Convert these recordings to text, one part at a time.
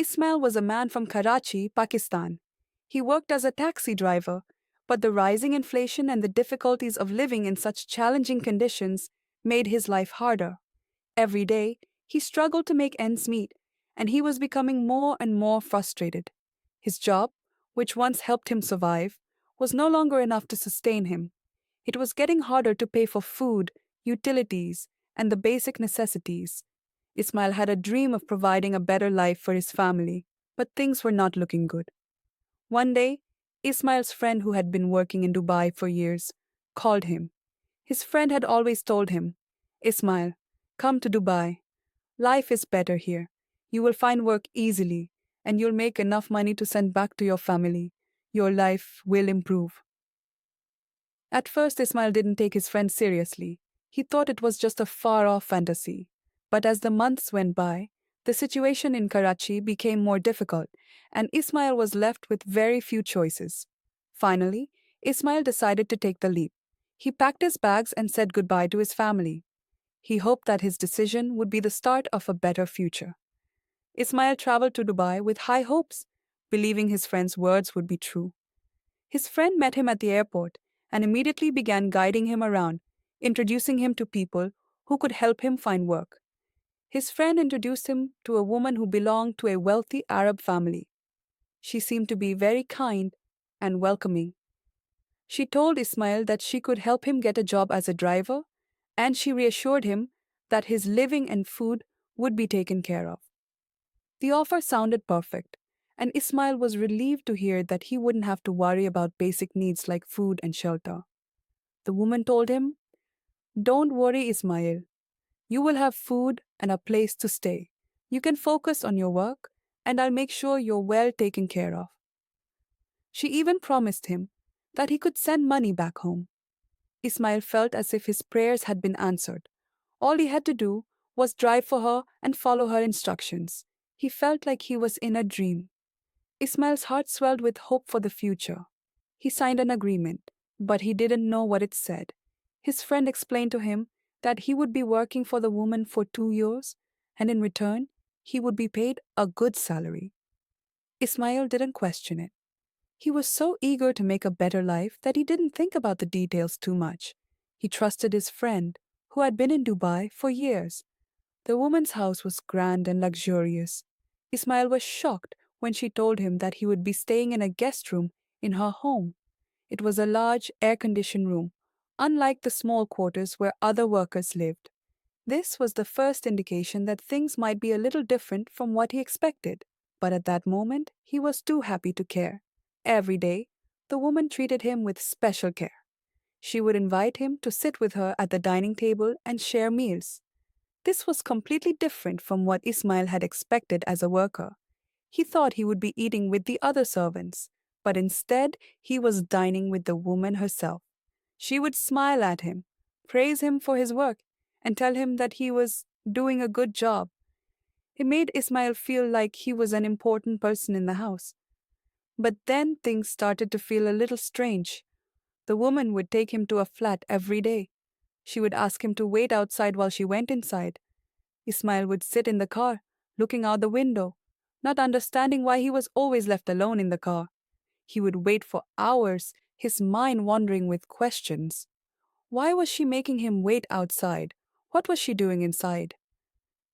Ismail was a man from Karachi, Pakistan. He worked as a taxi driver, but the rising inflation and the difficulties of living in such challenging conditions made his life harder. Every day, he struggled to make ends meet, and he was becoming more and more frustrated. His job, which once helped him survive, was no longer enough to sustain him. It was getting harder to pay for food, utilities, and the basic necessities. Ismail had a dream of providing a better life for his family, but things were not looking good. One day, Ismail's friend, who had been working in Dubai for years, called him. His friend had always told him, "Ismail, come to Dubai. Life is better here. You will find work easily, and you'll make enough money to send back to your family. Your life will improve." At first, Ismail didn't take his friend seriously. He thought it was just a far off fantasy. But as the months went by, the situation in Karachi became more difficult, and Ismail was left with very few choices. Finally, Ismail decided to take the leap. He packed his bags and said goodbye to his family. He hoped that his decision would be the start of a better future. Ismail traveled to Dubai with high hopes, believing his friend's words would be true. His friend met him at the airport and immediately began guiding him around, introducing him to people who could help him find work. His friend introduced him to a woman who belonged to a wealthy Arab family. She seemed to be very kind and welcoming. She told Ismail that she could help him get a job as a driver, and she reassured him that his living and food would be taken care of. The offer sounded perfect, and Ismail was relieved to hear that he wouldn't have to worry about basic needs like food and shelter. The woman told him, "Don't worry, Ismail. You will have food and a place to stay. You can focus on your work, and I'll make sure you're well taken care of." She even promised him that he could send money back home. Ismail felt as if his prayers had been answered. All he had to do was drive for her and follow her instructions. He felt like he was in a dream. Ismail's heart swelled with hope for the future. He signed an agreement, but he didn't know what it said. His friend explained to him that he would be working for the woman for 2 years, and in return, he would be paid a good salary. Ismail didn't question it. He was so eager to make a better life that he didn't think about the details too much. He trusted his friend, who had been in Dubai for years. The woman's house was grand and luxurious. Ismail was shocked when she told him that he would be staying in a guest room in her home. It was a large, air-conditioned room, unlike the small quarters where other workers lived. This was the first indication that things might be a little different from what he expected. But at that moment, he was too happy to care. Every day, the woman treated him with special care. She would invite him to sit with her at the dining table and share meals. This was completely different from what Ismail had expected as a worker. He thought he would be eating with the other servants, but instead he was dining with the woman herself. She would smile at him, praise him for his work, and tell him that he was doing a good job. It made Ismail feel like he was an important person in the house. But then things started to feel a little strange. The woman would take him to a flat every day. She would ask him to wait outside while she went inside. Ismail would sit in the car, looking out the window, not understanding why he was always left alone in the car. He would wait for hours, his mind wandering with questions. Why was she making him wait outside? What was she doing inside?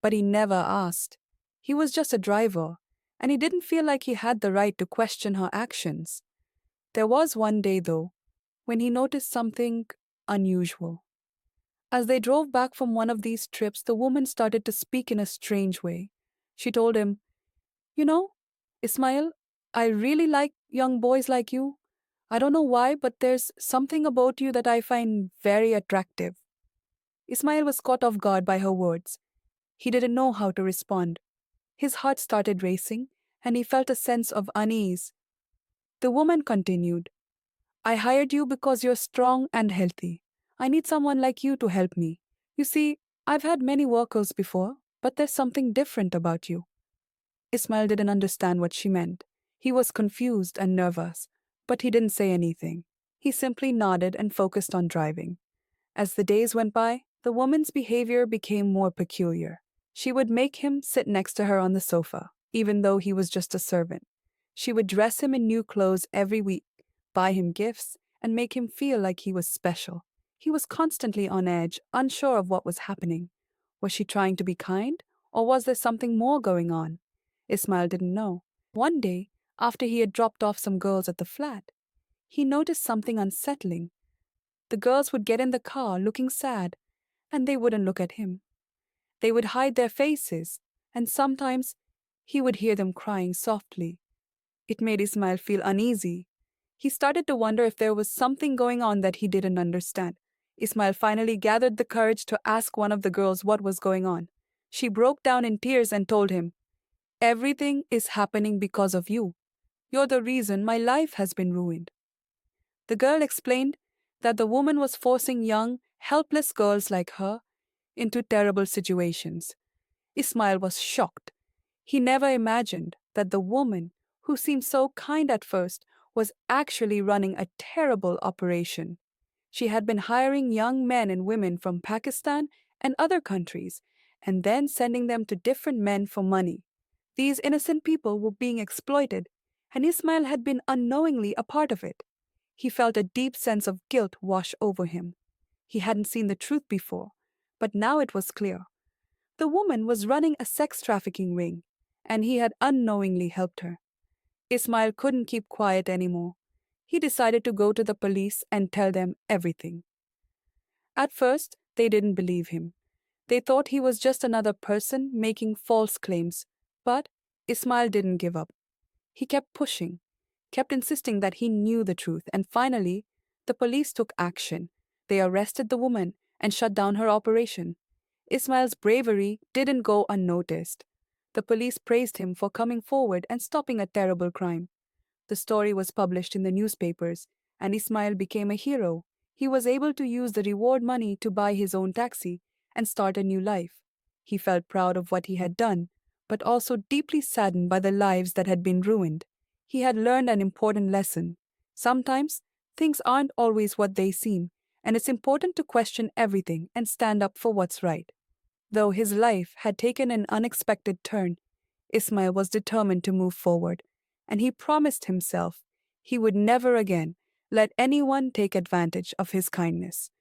But he never asked. He was just a driver, and he didn't feel like he had the right to question her actions. There was one day, though, when he noticed something unusual. As they drove back from one of these trips, the woman started to speak in a strange way. She told him, "You know, Ismail, I really like young boys like you. I don't know why, but there's something about you that I find very attractive." Ismail was caught off guard by her words. He didn't know how to respond. His heart started racing, and he felt a sense of unease. The woman continued, "I hired you because you're strong and healthy. I need someone like you to help me. You see, I've had many workers before, but there's something different about you." Ismail didn't understand what she meant. He was confused and nervous, but he didn't say anything. He simply nodded and focused on driving. As the days went by, the woman's behavior became more peculiar. She would make him sit next to her on the sofa, even though he was just a servant. She would dress him in new clothes every week, buy him gifts, and make him feel like he was special. He was constantly on edge, unsure of what was happening. Was she trying to be kind, or was there something more going on? Ismail didn't know. One day, after he had dropped off some girls at the flat, he noticed something unsettling. The girls would get in the car looking sad, and they wouldn't look at him. They would hide their faces, and sometimes he would hear them crying softly. It made Ismail feel uneasy. He started to wonder if there was something going on that he didn't understand. Ismail finally gathered the courage to ask one of the girls what was going on. She broke down in tears and told him, "Everything is happening because of you. You're the reason my life has been ruined." The girl explained that the woman was forcing young, helpless girls like her into terrible situations. Ismail was shocked. He never imagined that the woman, who seemed so kind at first, was actually running a terrible operation. She had been hiring young men and women from Pakistan and other countries, and then sending them to different men for money. These innocent people were being exploited, and Ismail had been unknowingly a part of it. He felt a deep sense of guilt wash over him. He hadn't seen the truth before, but now it was clear. The woman was running a sex trafficking ring, and he had unknowingly helped her. Ismail couldn't keep quiet anymore. He decided to go to the police and tell them everything. At first, they didn't believe him. They thought he was just another person making false claims, but Ismail didn't give up. He kept pushing, kept insisting that he knew the truth, and finally, the police took action. They arrested the woman and shut down her operation. Ismail's bravery didn't go unnoticed. The police praised him for coming forward and stopping a terrible crime. The story was published in the newspapers, and Ismail became a hero. He was able to use the reward money to buy his own taxi and start a new life. He felt proud of what he had done, but also deeply saddened by the lives that had been ruined. He had learned an important lesson. Sometimes, things aren't always what they seem, and it's important to question everything and stand up for what's right. Though his life had taken an unexpected turn, Ismail was determined to move forward, and he promised himself he would never again let anyone take advantage of his kindness.